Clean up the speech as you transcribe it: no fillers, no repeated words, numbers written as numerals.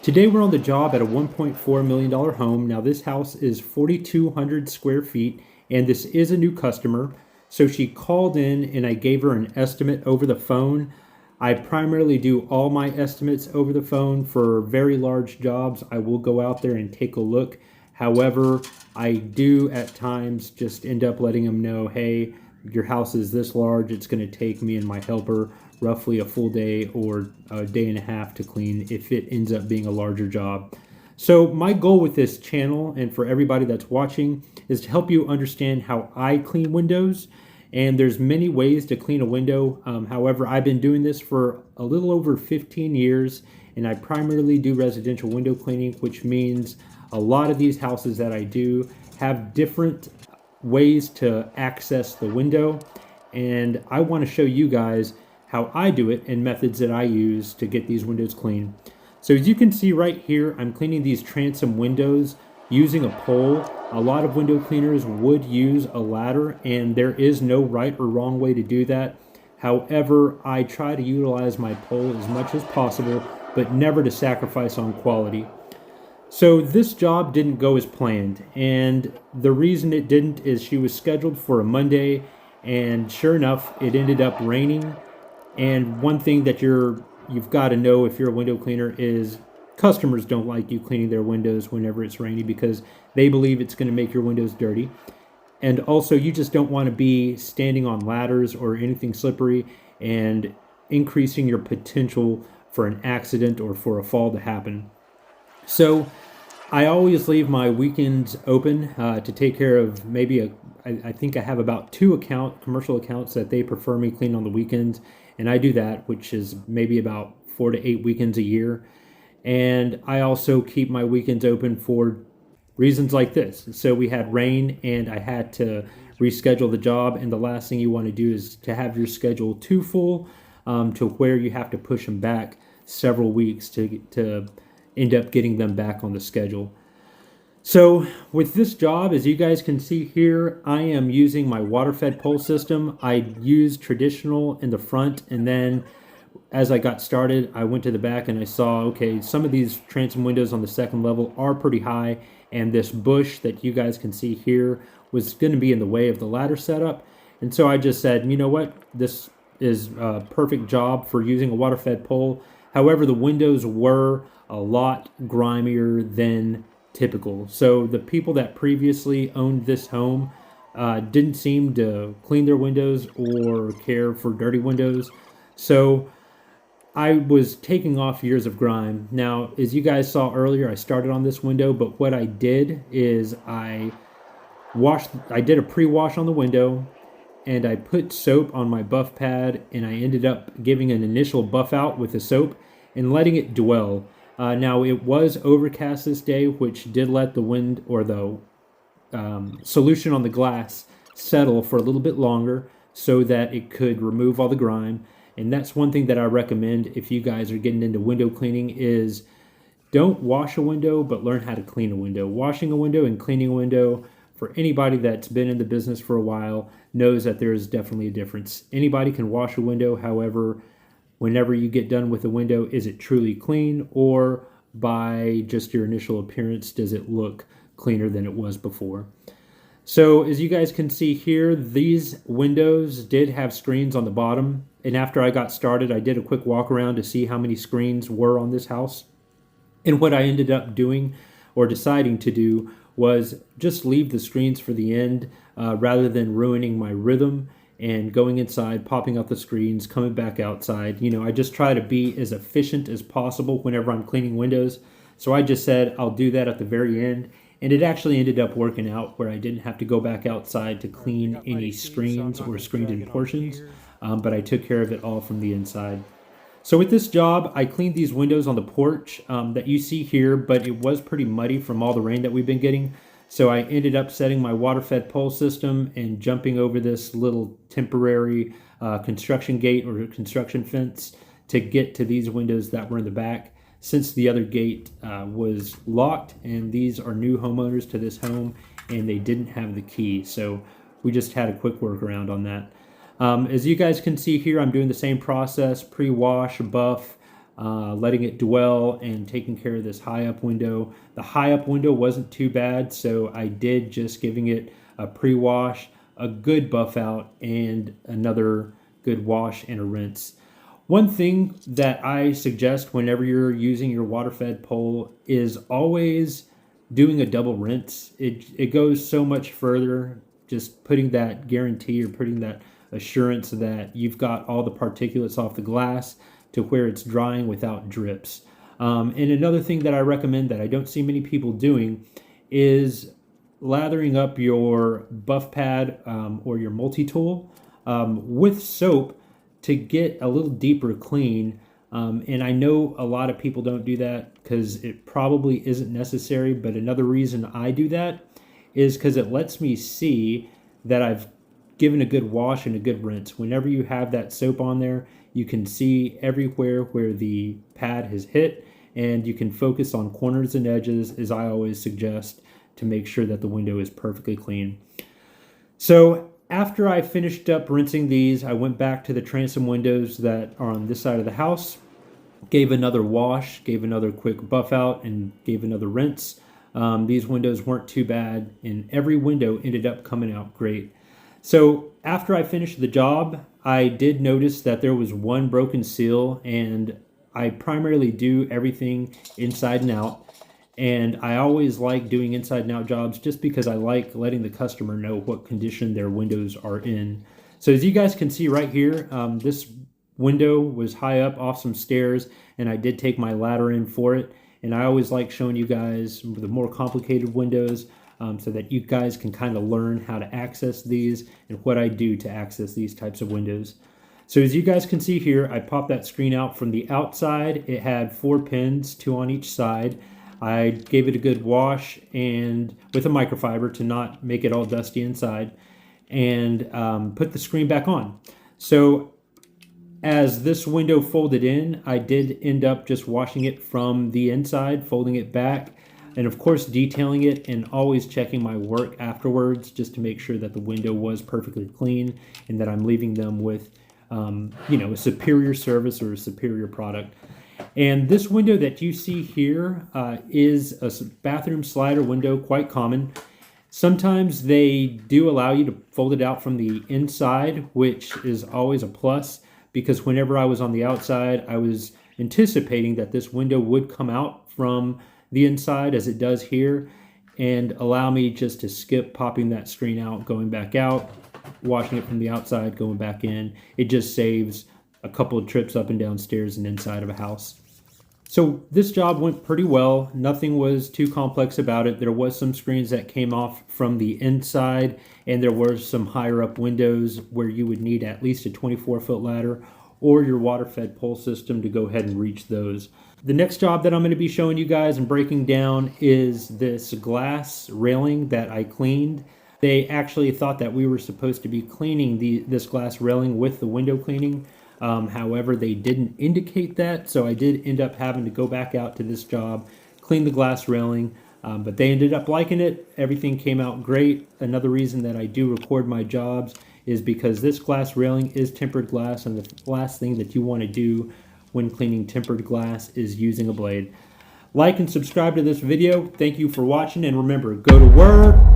Today we're on the job at a $1.4 million home. Now this house is 4,200 square feet and this is a new customer. So she called in and I gave her an estimate over the phone. I primarily do all my estimates over the phone. For very large jobs, I will go out there and take a look. However, I do at times just end up letting them know, hey, your house is this large. It's going to take me and my helper roughly a full day or a day and a half to clean if it ends up being a larger job. So my goal with this channel and for everybody that's watching is to help you understand how I clean windows. And there's many ways to clean a window. However, I've been doing this for a little over 15 years and I primarily do residential window cleaning, which means a lot of these houses that I do have different ways to access the window. And I want to show you guys how I do it and methods that I use to get these windows clean. So as you can see right here, I'm cleaning these transom windows using a pole. A lot of window cleaners would use a ladder and there is no right or wrong way to do that. However, I try to utilize my pole as much as possible, but never to sacrifice on quality. So this job didn't go as planned, and the reason it didn't is she was scheduled for a Monday, and sure enough, it ended up raining. And one thing that you've got to know if you're a window cleaner is customers don't like you cleaning their windows whenever it's rainy because they believe it's going to make your windows dirty. And also, you just don't want to be standing on ladders or anything slippery and increasing your potential for an accident or for a fall to happen. So I always leave my weekends open to take care of maybe I think I have about 2 commercial accounts that they prefer me clean on the weekends. And I do that, which is maybe about 4 to 8 weekends a year. And I also keep my weekends open for reasons like this. So we had rain and I had to reschedule the job. And the last thing you want to do is to have your schedule too full to where you have to push them back several weeks to end up getting them back on the schedule. So with this job, as you guys can see here, I am using my water-fed pole system. I used traditional in the front, and then as I got started, I went to the back and I saw, okay, some of these transom windows on the second level are pretty high, and this bush that you guys can see here was going to be in the way of the ladder setup. And so I just said, you know what, this is a perfect job for using a water-fed pole. However, the windows were a lot grimier than typical. So the people that previously owned this home didn't seem to clean their windows or care for dirty windows. So I was taking off years of grime. Now, as you guys saw earlier, I started on this window, but what I did is I did a pre-wash on the window and I put soap on my buff pad and I ended up giving an initial buff out with the soap and letting it dwell. Now, it was overcast this day, which did let the wind or the solution on the glass settle for a little bit longer so that it could remove all the grime. And that's one thing that I recommend if you guys are getting into window cleaning is don't wash a window, but learn how to clean a window. Washing a window and cleaning a window, for anybody that's been in the business for a while, knows that there is definitely a difference. Anybody can wash a window, however, whenever you get done with the window, is it truly clean, or by just your initial appearance, does it look cleaner than it was before? So as you guys can see here, these windows did have screens on the bottom. And after I got started, I did a quick walk around to see how many screens were on this house. And what I ended up doing or deciding to do was just leave the screens for the end rather than ruining my rhythm and going inside, popping out the screens, coming back outside. You know, I just try to be as efficient as possible whenever I'm cleaning windows. So I just said I'll do that at the very end. And it actually ended up working out where I didn't have to go back outside to clean any screens or screened-in portions, but I took care of it all from the inside. So with this job, I cleaned these windows on the porch that you see here, but it was pretty muddy from all the rain that we've been getting. So I ended up setting my water-fed pole system and jumping over this little temporary construction gate or construction fence to get to these windows that were in the back, since the other gate was locked, and these are new homeowners to this home and they didn't have the key. So we just had a quick workaround on that. As you guys can see here, I'm doing the same process, pre-wash, buff, letting it dwell and taking care of this high up window. The high up window wasn't too bad, so I did just giving it a pre-wash, a good buff out, and another good wash and a rinse. One thing that I suggest whenever you're using your water-fed pole is always doing a double rinse. It goes so much further, just putting that guarantee or putting that assurance that you've got all the particulates off the glass to where it's drying without drips. And another thing that I recommend that I don't see many people doing is lathering up your buff pad or your multi-tool with soap to get a little deeper clean. And I know a lot of people don't do that because it probably isn't necessary, but another reason I do that is because it lets me see that I've given a good wash and a good rinse. Whenever you have that soap on there, you can see everywhere where the pad has hit, and you can focus on corners and edges, as I always suggest, to make sure that the window is perfectly clean. So after I finished up rinsing these, I went back to the transom windows that are on this side of the house, gave another wash, gave another quick buff out, and gave another rinse. These windows weren't too bad, and every window ended up coming out great. So after I finished the job, I did notice that there was one broken seal, and I primarily do everything inside and out. And I always like doing inside and out jobs just because I like letting the customer know what condition their windows are in. So as you guys can see right here, this window was high up off some stairs, and I did take my ladder in for it. And I always like showing you guys the more complicated windows so that you guys can kind of learn how to access these and what I do to access these types of windows. So as you guys can see here, I popped that screen out from the outside. It had 4 pins, 2 on each side. I gave it a good wash and with a microfiber to not make it all dusty inside, and put the screen back on. So as this window folded in, I did end up just washing it from the inside, folding it back, and of course detailing it, and always checking my work afterwards just to make sure that the window was perfectly clean and that I'm leaving them with a superior service or a superior product. And this window that you see here is a bathroom slider window, quite common. Sometimes they do allow you to fold it out from the inside, which is always a plus, because whenever I was on the outside, I was anticipating that this window would come out from the inside as it does here, and allow me just to skip popping that screen out, going back out, washing it from the outside, going back in. It just saves a couple of trips up and down stairs and inside of a house. So this job went pretty well. Nothing was too complex about it. There was some screens that came off from the inside, and there were some higher up windows where you would need at least a 24-foot ladder or your water-fed pole system to go ahead and reach those. The next job that I'm going to be showing you guys and breaking down is this glass railing that I cleaned. They actually thought that we were supposed to be cleaning this glass railing with the window cleaning. However, they didn't indicate that, so I did end up having to go back out to this job, clean the glass railing, but they ended up liking it. Everything came out great. Another reason that I do record my jobs is because this glass railing is tempered glass, and the last thing that you want to do when cleaning tempered glass is using a blade. Like and subscribe to this video. Thank you for watching, and remember, go to work.